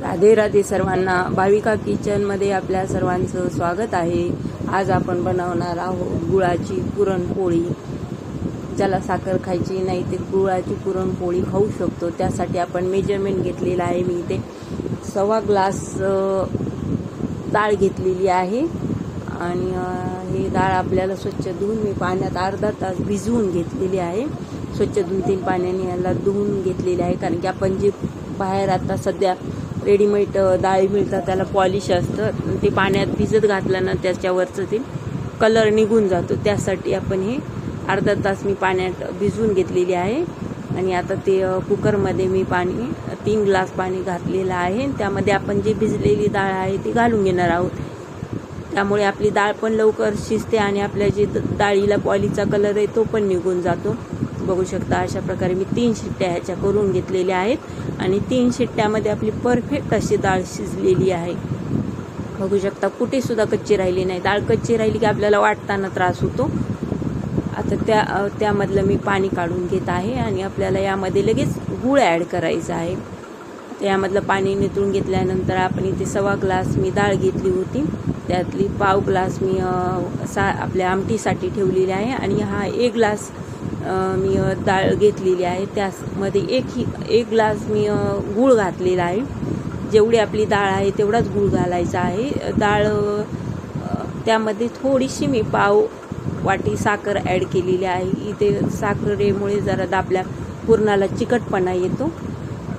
राधे राधे सर्वांना. भाविका किचनमध्ये आपल्या सर्वांचं स्वागत आहे. आज आपण बनवणार आहोत गुळाची पुरणपोळी. ज्याला साखर खायची नाही ते गुळाची पुरणपोळी खाऊ शकतो. त्यासाठी आपण मेजरमेंट घेतलेलं आहे. मी इथे 1.25 ग्लास डाळ घेतलेली आहे आणि ही डाळ आपल्याला स्वच्छ धुवून मी पाण्यात अर्धा तास भिजवून घेतलेली आहे. स्वच्छ 2-3 पाण्याने याला धुवून घेतलेली आहे, कारण की आपण जे बाहेर आता सध्या रेडीमेड डाळी मिळतात त्याला पॉलिश असतं. ते पाण्यात भिजत घातलं ना त्याच्यावरचं ते कलर निघून जातो. त्यासाठी आपण हे अर्धा तास मी पाण्यात भिजवून घेतलेली आहे. आणि आता ते कुकरमध्ये मी 3 ग्लास पाणी घातलेलं आहे. त्यामध्ये आपण जे भिजलेली डाळ आहे ती घालून घेणार आहोत. त्यामुळे आपली डाळ पण लवकर शिजते आणि आपल्या जे डाळीला पॉलिशचा कलर आहे तो पण निघून जातो. बघू शकता अशा प्रकारे मी 3 शिट्ट्या ह्याच्या करून घेतलेल्या आहेत आणि 3 शिट्ट्यामध्ये आपली परफेक्ट अशी डाळ शिजलेली आहे. बघू शकता कुठे सुद्धा कच्ची राहिली नाही. डाळ कच्ची राहिली की आपल्याला वाटताना त्रास होतो. आता त्यामधलं मी पाणी काढून घेत आहे आणि आपल्याला यामध्ये लगेच गूळ ॲड करायचं आहे. यामधलं पाणी नितळून घेतल्यानंतर आपण इथे 1.25 ग्लास मी डाळ घेतली होती, त्यातली 1/2 ग्लास मी आपल्या आमटीसाठी ठेवलेली आहे आणि हा 1 ग्लास मी डाळ घेतलेली आहे. त्यामध्ये एक ग्लास मी गूळ घातलेला आहे. जेवढी आपली डाळ आहे तेवढाच गूळ घालायचा आहे. डाळ त्यामध्ये थोडीशी मी 1/2 वाटी साखर ॲड केलेली आहे. इथे साखरेमुळे जरा आपल्या पुरणाला चिकटपणा येतो,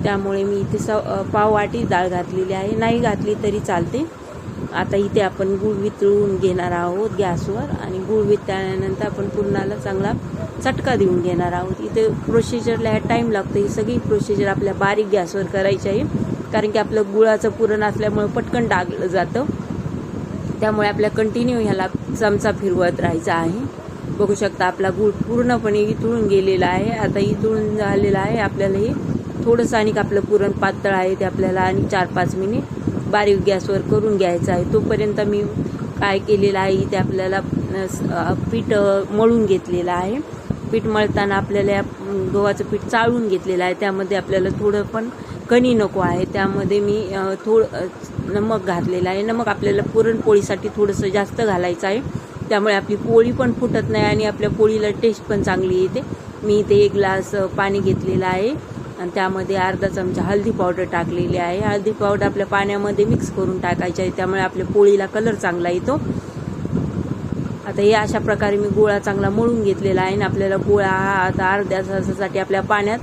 त्यामुळे मी इथे 1/2 वाटी डाळ घातलेली आहे. नाही घातली तरी चालते. आता इथे आपण गूळ वितळून घेणार आहोत गॅसवर आणि गूळ वितळल्यानंतर आपण पुरणाला चांगला चटका देऊन घेणार आहोत. इथे प्रोसिजरला टाईम लागतो. ही सगळी प्रोसिजर आपल्या बारीक गॅसवर करायची आहे, कारण की आपलं गुळाचं पुरण असल्यामुळे पटकन डागलं जातं. त्यामुळे आपल्या कंटिन्यू ह्याला चमचा फिरवत राहायचा आहे. बघू शकता आपला गूळ पूर्णपणे इतळून गेलेला आहे. आता इतळून झालेला आहे. आपल्याला हे थोडंसं आणि आपलं पुरण पातळ आहे ते आपल्याला आणि 4-5 मिनिट बारीक गॅसवर करून घ्यायचं आहे. तोपर्यंत मी काय केलेलं आहे, इथे आपल्याला पीठ मळून घेतलेलं आहे. पीठ मळताना आपल्याला गव्हाचं पीठ चाळून घेतलेलं आहे. त्यामध्ये आपल्याला थोडं पण कणी नको आहे. त्यामध्ये मी नमक घातलेलं आहे. नमक आपल्याला पुरणपोळीसाठी थोडंसं जास्त घालायचं आहे, त्यामुळे आपली पोळी पण फुटत नाही आणि आपल्या पोळीला टेस्ट पण चांगली येते. मी इथे 1 ग्लास पाणी घेतलेलं आहे आणि त्यामध्ये अर्धा चमचा हळदी पावडर टाकलेली आहे. हळदी पावडर आपल्या पाण्यामध्ये मिक्स करून टाकायची आहे, त्यामुळे आपल्या पोळीला कलर चांगला येतो. आता हे अशा प्रकारे मी गोळा चांगला मळून घेतलेला आहे आणि आपल्याला गोळा हा आता अर्ध्या तासासाठी आपल्या पाण्यात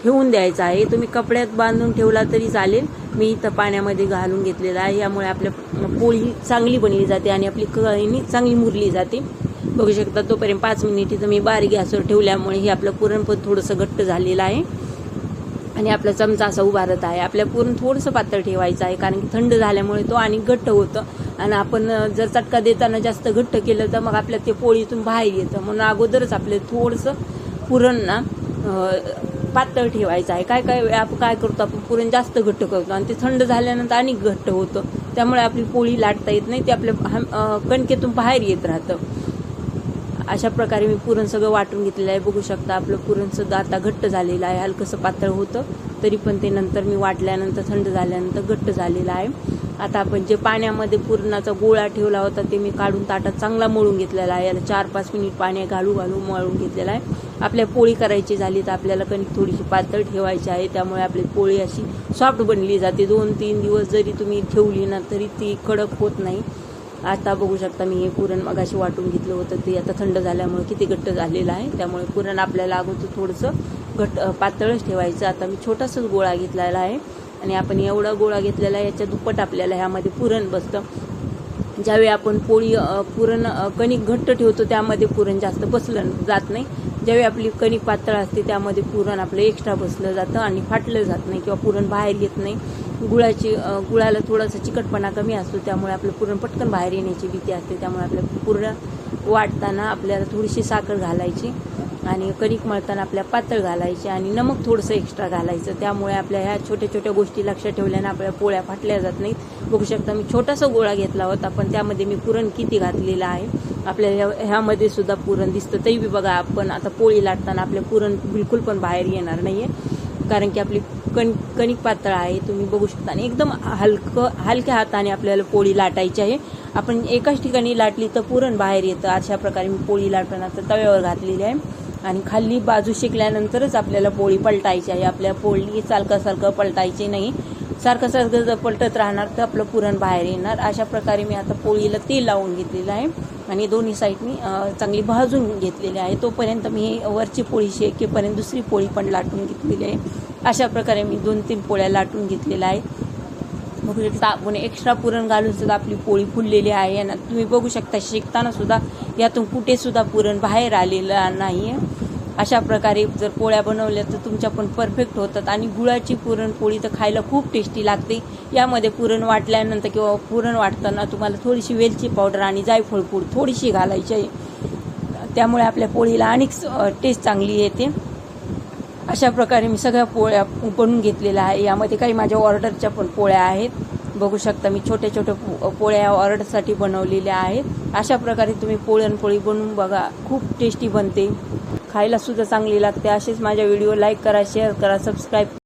ठेवून द्यायचा आहे. तुम्ही कपड्यात बांधून ठेवला तरी चालेल. मी इथं पाण्यामध्ये घालून घेतलेला आहे. यामुळे आपल्या पोळी चांगली बनली जाते आणि आपली कणी चांगली मुरली जाते. बघू शकता तोपर्यंत 5 मिनिट इथं मी बारीक गॅसवर ठेवल्यामुळे हे आपलं पुरण पण थोडंसं घट्ट झालेलं आहे आणि आपला चमचा असा उभारत आहे. आपल्या पुरण थोडंसं पातळ ठेवायचं आहे, कारण की थंड झाल्यामुळे तो आणि घट्ट होतं आणि आपण जर चटका देताना जास्त घट्ट केलं तर मग आपल्या ते पोळीतून बाहेर येतं. म्हणून अगोदरच आपलं थोडंसं पुरण ना पातळ ठेवायचं आहे. काय आपण काय करतो, आपण पुरण जास्त घट्ट करतो आणि ते थंड झाल्यानंतर आणि घट्ट होतं. त्यामुळे आपली पोळी लाटता येत नाही, ते आपल्या कणकेतून बाहेर येत राहतं. अशा प्रकारे मी पुरण सगळं वाटून घेतलेलं आहे. बघू शकता आपलं पुरण सुद्धा आता घट्ट झालेलं आहे. हलकंसं पातळ होतं तरी पण ते नंतर मी वाटल्यानंतर थंड झाल्यानंतर घट्ट झालेलं आहे. आता आपण जे पाण्यामध्ये पुरणाचा गोळा ठेवला होता ते मी काढून ताटात चांगला मळून घेतलेला आहे. याला 4-5 मिनिट पाणी घालू मळून घेतलेला आहे. आपल्या पोळी करायची झाली तर आपल्याला कणिक थोडीशी पातळ ठेवायची आहे, त्यामुळे आपली पोळी अशी सॉफ्ट बनली जाते. 2-3 दिवस जरी तुम्ही ठेवली ना तरी ती कडक होत नाही. आता बघू शकता मी हे पुरण मगाशी वाटून घेतलं होतं ते आता थंड झाल्यामुळे किती घट्ट झालेलं आहे. त्यामुळे पुरण आपल्याला अगोदर थोडंसं पातळच ठेवायचं. आता मी छोटासाच गोळा घेतलेला आहे आणि आपण एवढा गोळा घेतलेला आहे, याच्या दुप्पट आपल्याला ह्यामध्ये पुरण बसतं. ज्यावेळी आपण पुरण कणिक घट्ट ठेवतो त्यामध्ये पुरण जास्त बसलं जात नाही. ज्यावेळी आपली कणिक पातळ असते त्यामध्ये पुरण आपलं एक्स्ट्रा बसलं जातं आणि फाटलं जात नाही किंवा पुरण बाहेर येत नाही. गुळाला थोडासा चिकटपणा कमी असतो, त्यामुळे आपलं पुरण पटकन बाहेर येण्याची भीती असते. त्यामुळे आपल्या पुरण वाटताना आपल्याला थोडीशी साखर घालायची आणि कणिक मळताना आपल्या पातळ घालायची आणि नमक थोडंसं एक्स्ट्रा घालायचं. त्यामुळे आपल्या ह्या छोट्या छोट्या गोष्टी लक्षात ठेवल्यानं आपल्या पोळ्या फाटल्या जात नाहीत. बघू शकता मी छोटासा गोळा घेतला होता, पण त्यामध्ये मी पुरण किती घातलेलं आहे आपल्याला ह्यामध्ये सुद्धा पुरण दिसतं. तरी बघा आपण आता पोळी लाटताना आपल्या पुरण बिलकुल पण बाहेर येणार नाही आहे, कारण की आपली कणिक पातळ आहे, तुम्ही बघू शकता. आणि एकदम हलक्या हाताने आपल्याला पोळी लाटायची आहे. आपण एकाच ठिकाणी लाटली तर पुरण बाहेर येतं. अशा प्रकारे मी पोळी लाटताना तर तव्यावर घातलेली आहे. आणि खाली बाजू शेकल्यानंतरच आपल्याला पोळी पलटायची आहे. आपल्या पोळी सारखं पलटायची नाही. सारखं जर पलटत राहणार तर आपलं पुरण बाहेर येणार. अशा प्रकारे मी आता पोळीला तेल लावून घेतलेलं आहे आणि दोन्ही साईडनी चांगली भाजून घेतलेली आहे. तोपर्यंत मी वरची पोळी शेकेपर्यंत दुसरी पोळी पण लाटून घेतलेली आहे. अशा प्रकारे मी 2-3 पोळ्या लाटून घेतलेल्या आहेत. बघू शकता आपण एक्स्ट्रा पुरण घालून सुद्धा आपली पोळी फुललेली आहे. आणि तुम्ही बघू शकता शेकताना सुद्धा यातून कुठे सुद्धा पुरण बाहेर आलेलं नाही. अशा प्रकारे जर पोळ्या बनवल्या तर तुमच्या पण परफेक्ट होतात. आणि गुळाची पुरणपोळी तर खायला खूप टेस्टी लागते. यामध्ये पुरण वाटल्यानंतर किंवा पुरण वाटताना तुम्हाला थोडीशी वेलची पावडर आणि जायफळ पूड थोडीशी घालायची आहे. त्यामुळे आपल्या पोळीला आणखी टेस्ट चांगली येते. अशा प्रकारे मी सगळ्या पोळ्या बनवून घेतलेल्या आहे. यामध्ये काही माझ्या ऑर्डरच्या पण पोळ्या आहेत. बघू शकता मी छोट्या पोळ्या ऑर्डरसाठी बनवलेल्या आहेत. अशा प्रकारे तुम्ही पुरणपोळी बनवून बघा, खूप टेस्टी बनते, खायला सुद्धा चांगली लागते. असेच माझ्या व्हिडिओ लाईक करा, शेअर करा, सबस्क्राईब